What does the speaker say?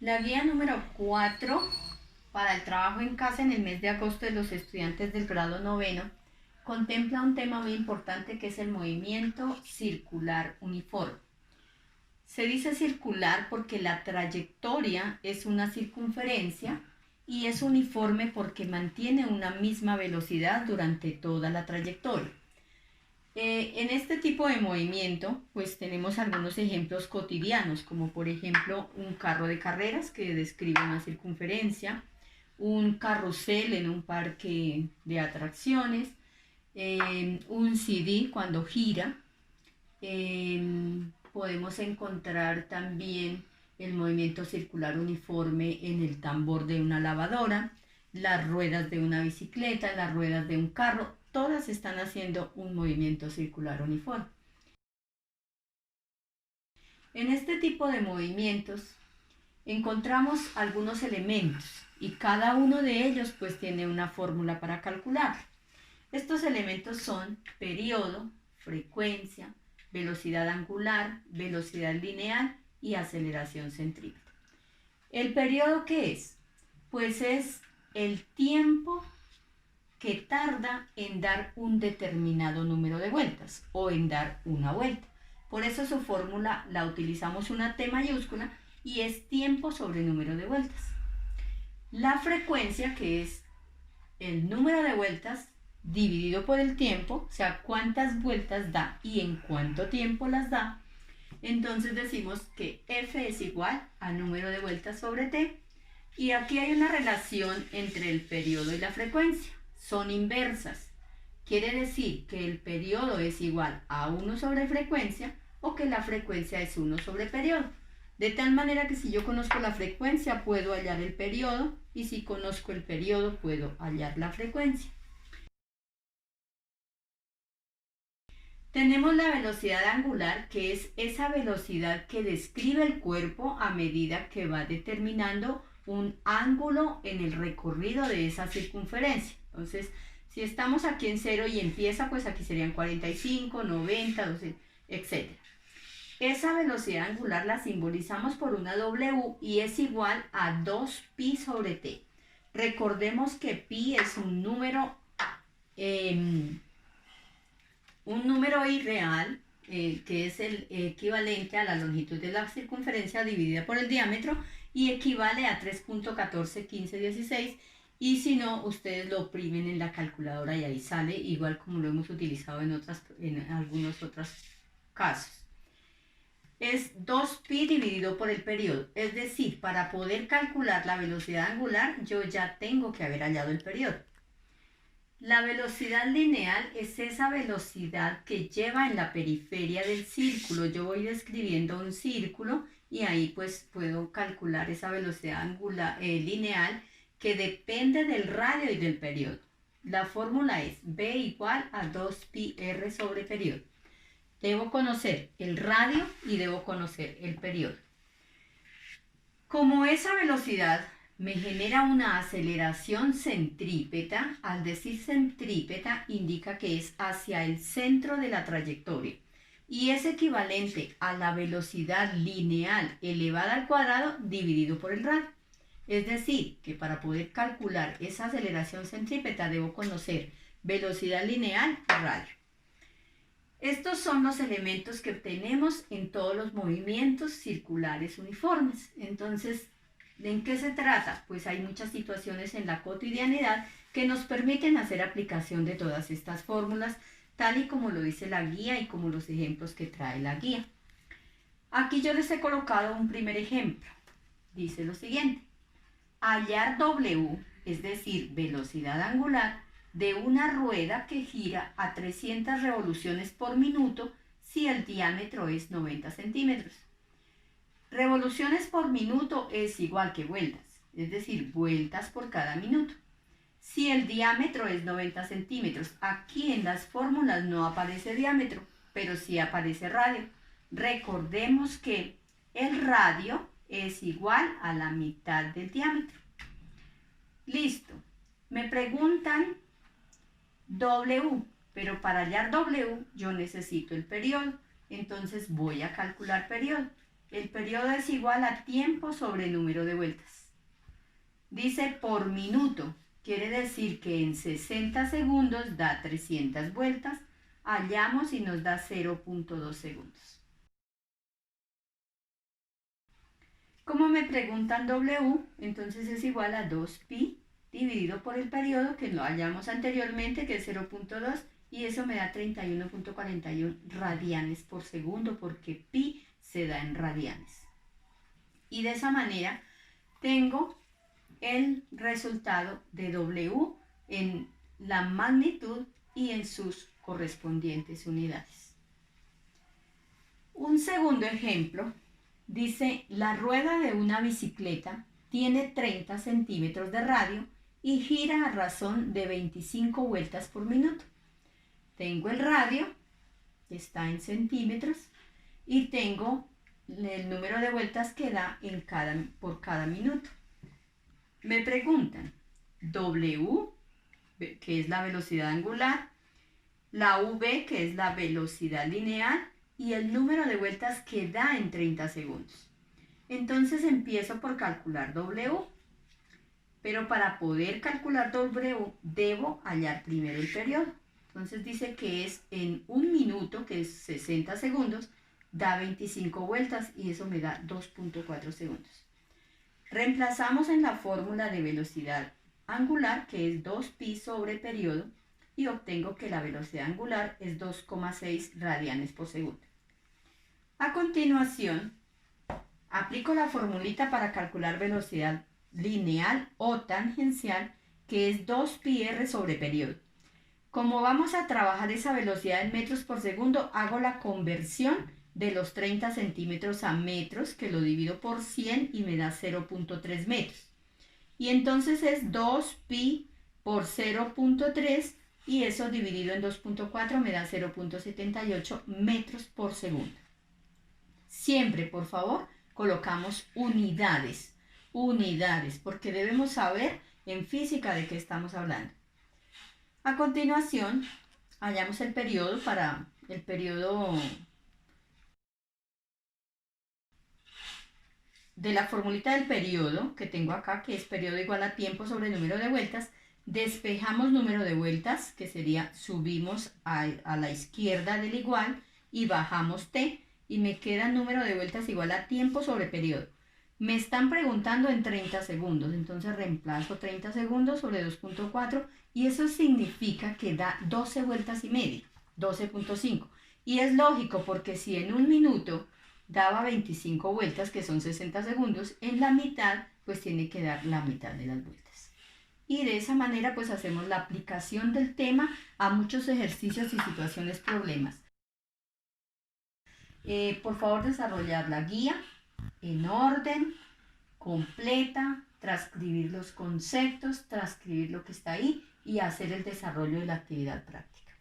La guía número 4 para el trabajo en casa en el mes de agosto de los estudiantes del grado noveno contempla un tema muy importante que es el movimiento circular uniforme. Se dice circular porque la trayectoria es una circunferencia y es uniforme porque mantiene una misma velocidad durante toda la trayectoria. En este tipo de movimiento, pues tenemos algunos ejemplos cotidianos, como por ejemplo un carro de carreras que describe una circunferencia, un carrusel en un parque de atracciones, un CD cuando gira. Podemos encontrar también el movimiento circular uniforme en el tambor de una lavadora, las ruedas de una bicicleta, las ruedas de un carro, todas están haciendo un movimiento circular uniforme. En este tipo de movimientos encontramos algunos elementos y cada uno de ellos pues tiene una fórmula para calcular. Estos elementos son periodo, frecuencia, velocidad angular, velocidad lineal y aceleración centrípeta. ¿El periodo qué es? Pues es el tiempo que tarda en dar un determinado número de vueltas o en dar una vuelta. Por eso su fórmula la utilizamos una T mayúscula y es tiempo sobre número de vueltas. La frecuencia, que es el número de vueltas dividido por el tiempo, o sea, cuántas vueltas da y en cuánto tiempo las da, entonces decimos que F es igual a número de vueltas sobre T. Y aquí hay una relación entre el periodo y la frecuencia. Son inversas. Quiere decir que el periodo es igual a 1 sobre frecuencia o que la frecuencia es 1 sobre periodo. De tal manera que si yo conozco la frecuencia puedo hallar el periodo y si conozco el periodo puedo hallar la frecuencia. Tenemos la velocidad angular, que es esa velocidad que describe el cuerpo a medida que va determinando un ángulo en el recorrido de esa circunferencia. Entonces, si estamos aquí en 0 y empieza, pues aquí serían 45, 90, 12, etc. Esa velocidad angular la simbolizamos por una W y es igual a 2pi sobre t. Recordemos que pi es un número irreal, que es el equivalente a la longitud de la circunferencia dividida por el diámetro y equivale a 3.141516, y si no, ustedes lo oprimen en la calculadora y ahí sale, igual como lo hemos utilizado en algunos otros casos. Es 2pi dividido por el periodo, es decir, para poder calcular la velocidad angular yo ya tengo que haber hallado el periodo. La velocidad lineal es esa velocidad que lleva en la periferia del círculo. Yo voy describiendo un círculo y ahí pues puedo calcular esa velocidad lineal que depende del radio y del periodo. La fórmula es B igual a 2pi r sobre periodo. Debo conocer el radio y debo conocer el periodo. Como esa velocidad me genera una aceleración centrípeta, al decir centrípeta indica que es hacia el centro de la trayectoria y es equivalente a la velocidad lineal elevada al cuadrado dividido por el radio. Es decir, que para poder calcular esa aceleración centrípeta debo conocer velocidad lineal y radio. Estos son los elementos que obtenemos en todos los movimientos circulares uniformes. Entonces, ¿en qué se trata? Pues hay muchas situaciones en la cotidianidad que nos permiten hacer aplicación de todas estas fórmulas, tal y como lo dice la guía y como los ejemplos que trae la guía. Aquí yo les he colocado un primer ejemplo. Dice lo siguiente: hallar W, es decir, velocidad angular, de una rueda que gira a 300 revoluciones por minuto si el diámetro es 90 centímetros. Revoluciones por minuto es igual que vueltas, es decir, vueltas por cada minuto. Si el diámetro es 90 centímetros, aquí en las fórmulas no aparece diámetro, pero sí aparece radio. Recordemos que el radio es igual a la mitad del diámetro. Listo. Me preguntan W, pero para hallar W yo necesito el periodo. Entonces voy a calcular periodo. El periodo es igual a tiempo sobre número de vueltas. Dice por minuto, quiere decir que en 60 segundos da 300 vueltas. Hallamos y nos da 0.2 segundos. Como me preguntan W, entonces es igual a 2pi dividido por el periodo, que lo hallamos anteriormente, que es 0.2, y eso me da 31.41 radianes por segundo, porque pi se da en radianes. Y de esa manera tengo el resultado de W en la magnitud y en sus correspondientes unidades. Un segundo ejemplo dice: la rueda de una bicicleta tiene 30 centímetros de radio y gira a razón de 25 vueltas por minuto. Tengo el radio, que está en centímetros, y tengo el número de vueltas que da por cada minuto. Me preguntan W, que es la velocidad angular, la V, que es la velocidad lineal, y el número de vueltas que da en 30 segundos. Entonces empiezo por calcular W, pero para poder calcular W debo hallar primero el periodo. Entonces dice que es en un minuto, que es 60 segundos, da 25 vueltas y eso me da 2.4 segundos. Reemplazamos en la fórmula de velocidad angular, que es 2pi sobre periodo, y obtengo que la velocidad angular es 2,6 radianes por segundo. A continuación, aplico la formulita para calcular velocidad lineal o tangencial, que es 2πr sobre periodo. Como vamos a trabajar esa velocidad en metros por segundo, hago la conversión de los 30 centímetros a metros, que lo divido por 100 y me da 0.3 metros. Y entonces es 2pi por 0.3 y eso dividido en 2.4 me da 0.78 metros por segundo. Siempre, por favor, colocamos unidades, porque debemos saber en física de qué estamos hablando. A continuación, hallamos el periodo para el periodo de la formulita del periodo que tengo acá, que es periodo igual a tiempo sobre número de vueltas. Despejamos número de vueltas, que sería subimos a la izquierda del igual y bajamos t, y me queda número de vueltas igual a tiempo sobre periodo. Me están preguntando en 30 segundos, entonces reemplazo 30 segundos sobre 2.4 y eso significa que da 12 vueltas y media, 12.5. Y es lógico, porque si en un minuto daba 25 vueltas, que son 60 segundos, en la mitad pues tiene que dar la mitad de las vueltas. Y de esa manera pues hacemos la aplicación del tema a muchos ejercicios y situaciones problemas. Por favor, desarrollar la guía en orden, completa, transcribir los conceptos, transcribir lo que está ahí y hacer el desarrollo de la actividad práctica.